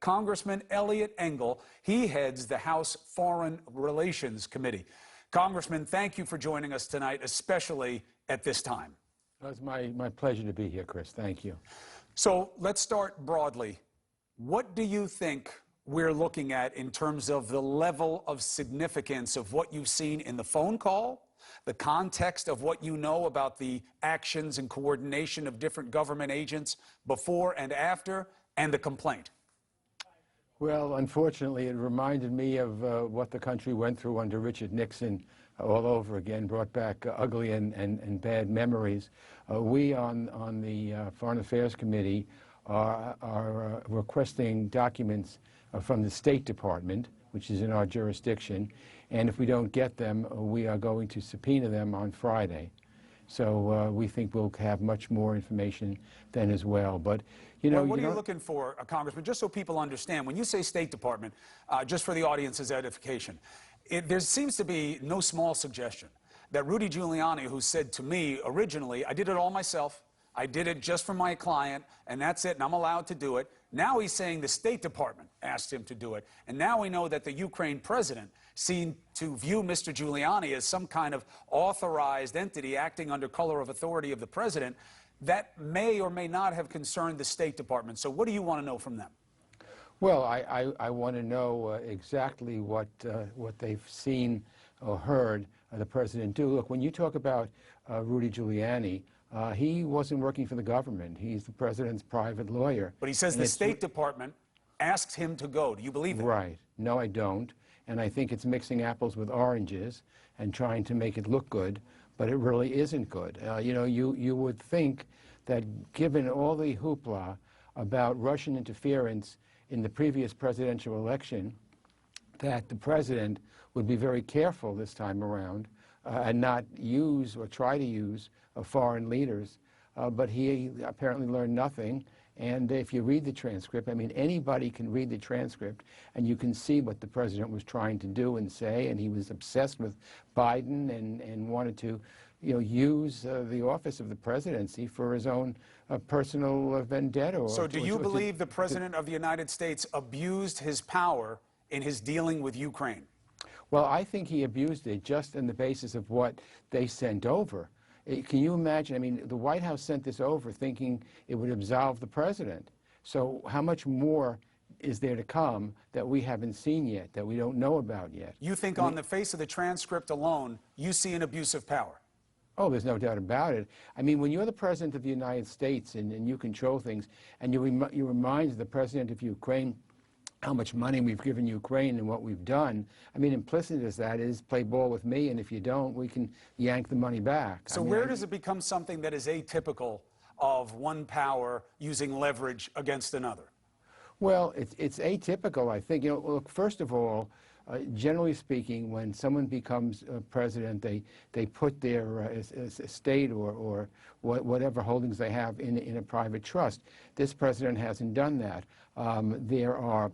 Congressman Eliot Engel. He heads the House Foreign Relations Committee. Congressman, thank you for joining us tonight, especially at this time. It's my pleasure to be here, Chris. Thank you. So let's start broadly. What do you think we're looking at in terms of the level of significance of what you've seen in the phone call, the context of what you know about the actions and coordination of different government agents before and after, and the complaint? Well, unfortunately, it reminded me of what the country went through under Richard Nixon all over again, brought back ugly and bad memories. We on the Foreign Affairs Committee are requesting documents from the State Department, which is in our jurisdiction, and if we don't get them, we are going to subpoena them on Friday. So we think we'll have much more information then as well. But, you know... Well, what are you looking for, Congressman, just so people understand? When you say State Department, just for the audience's edification, there seems to be no small suggestion that Rudy Giuliani, who said to me originally, I did it all myself, I did it just for my client, and that's it, and I'm allowed to do it. Now he's saying the State Department asked him to do it. And now we know that the Ukraine president seemed to view Mr. Giuliani as some kind of authorized entity acting under color of authority of the president. That may or may not have concerned the State Department. So what do you want to know from them? Well, I want to know exactly what they've seen or heard the president do. Look, when you talk about Rudy Giuliani, he wasn't working for the government. He's the president's private lawyer. But he says the State Department asked him to go. Do you believe that? Right. No, I don't. And I think it's mixing apples with oranges and trying to make it look good, but it really isn't good. You know, you would think that given all the hoopla about Russian interference in the previous presidential election, that the president would be very careful this time around and not use or try to use foreign leaders. But he apparently learned nothing. And if you read the transcript, I mean, anybody can read the transcript, and you can see what the president was trying to do and say, and he was obsessed with Biden and wanted to, you know, use the office of the presidency for his own personal vendetta. So do you believe the President of the United States abused his power in his dealing with Ukraine? Well, I think he abused it just on the basis of what they sent over. Can you imagine? I mean, the White House sent this over thinking it would absolve the president. So how much more is there to come that we haven't seen yet, that we don't know about yet? You think on the face of the transcript alone, you see an abuse of power? Oh, there's no doubt about it. I mean, when you're the president of the United States and you control things, and you remind the president of Ukraine how much money we've given Ukraine and what we've done, I mean, implicit as that is, play ball with me, and if you don't, we can yank the money back. So where does it become something that is atypical of one power using leverage against another? Well, it's atypical, I think. You know, look, first of all, generally speaking, when someone becomes president, they put their estate or whatever holdings they have in a private trust. This president hasn't done that. There are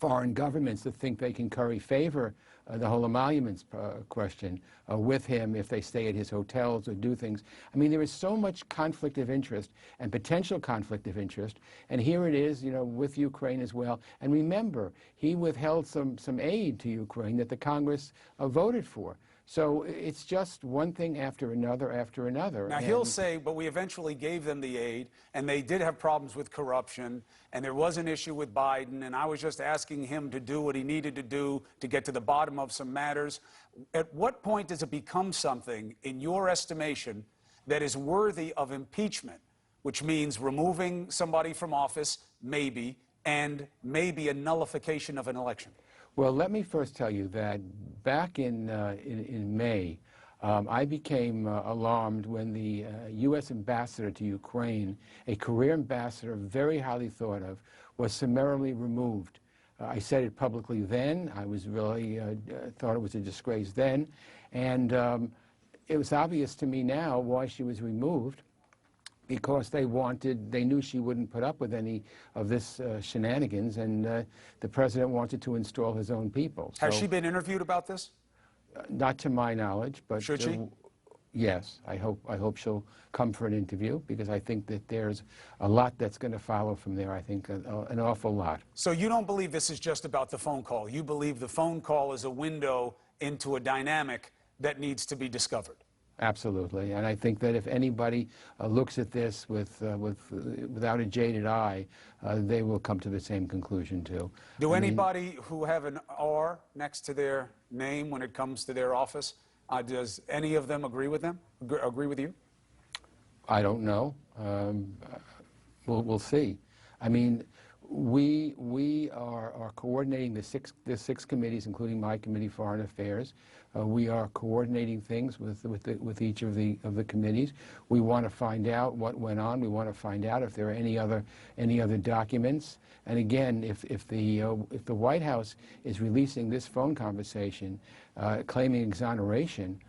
foreign governments that think they can curry favor, the whole emoluments question, with him if they stay at his hotels or do things. I mean, there is so much conflict of interest and potential conflict of interest, and here it is, you know, with Ukraine as well. And remember, he withheld some aid to Ukraine that the Congress voted for. So it's just one thing after another after another. Now, he'll say, but we eventually gave them the aid, and they did have problems with corruption, and there was an issue with Biden, and I was just asking him to do what he needed to do to get to the bottom of some matters. At what point does it become something, in your estimation, that is worthy of impeachment, which means removing somebody from office, maybe, and maybe a nullification of an election? Well, let me first tell you that back in May, I became alarmed when the U.S. ambassador to Ukraine, a career ambassador, very highly thought of, was summarily removed. I said it publicly then. I was really thought it was a disgrace then. And it was obvious to me now why she was removed, because they knew she wouldn't put up with any of this shenanigans, and the president wanted to install his own people. Has she been interviewed about this? Not to my knowledge, but... Should she? Yes, I hope she'll come for an interview, because I think that there's a lot that's going to follow from there. I think an awful lot. So you don't believe this is just about the phone call. You believe the phone call is a window into a dynamic that needs to be discovered. Absolutely, and I think that if anybody looks at this without a jaded eye, they will come to the same conclusion too. Do anybody who have an R next to their name when it comes to their office, does any of them agree with them? Agree with you? I don't know. We'll see. I mean, we are coordinating the six committees, including my committee, Foreign Affairs. We are coordinating things with each of the committees. We want to find out what went on. We want to find out if there are any other documents. And again, if the White House is releasing this phone conversation, claiming exoneration,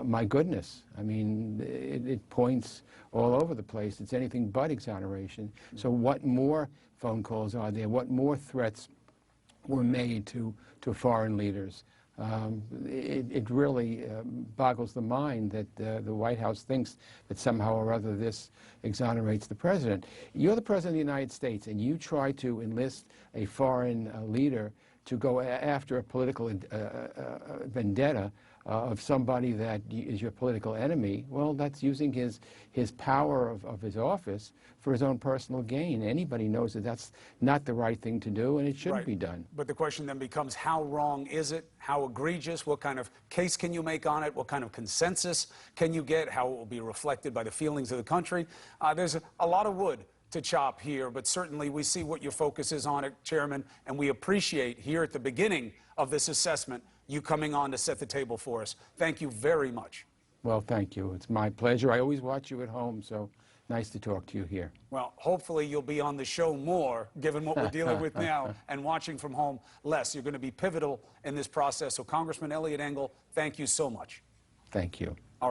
my goodness, I mean, it points all over the place. It's anything but exoneration. So what more phone calls are there? What more threats were made to foreign leaders? It really boggles the mind that the White House thinks that somehow or other this exonerates the president. You're the president of the United States, and you try to enlist a foreign leader to go after a political vendetta of somebody that is your political enemy. Well, that's using his power of his office for his own personal gain. Anybody knows that that's not the right thing to do, and it shouldn't be done. But the question then becomes, how wrong is it? How egregious? What kind of case can you make on it? What kind of consensus can you get? How it will be reflected by the feelings of the country? There's a lot of wood to chop here, but certainly we see what your focus is on it, Chairman, and we appreciate here at the beginning of this assessment you coming on to set the table for us. Thank you very much. Well, thank you. It's my pleasure. I always watch you at home, so nice to talk to you here. Well, hopefully you'll be on the show more, given what we're dealing with now, and watching from home less. You're going to be pivotal in this process. So, Congressman Eliot Engel, thank you so much. Thank you.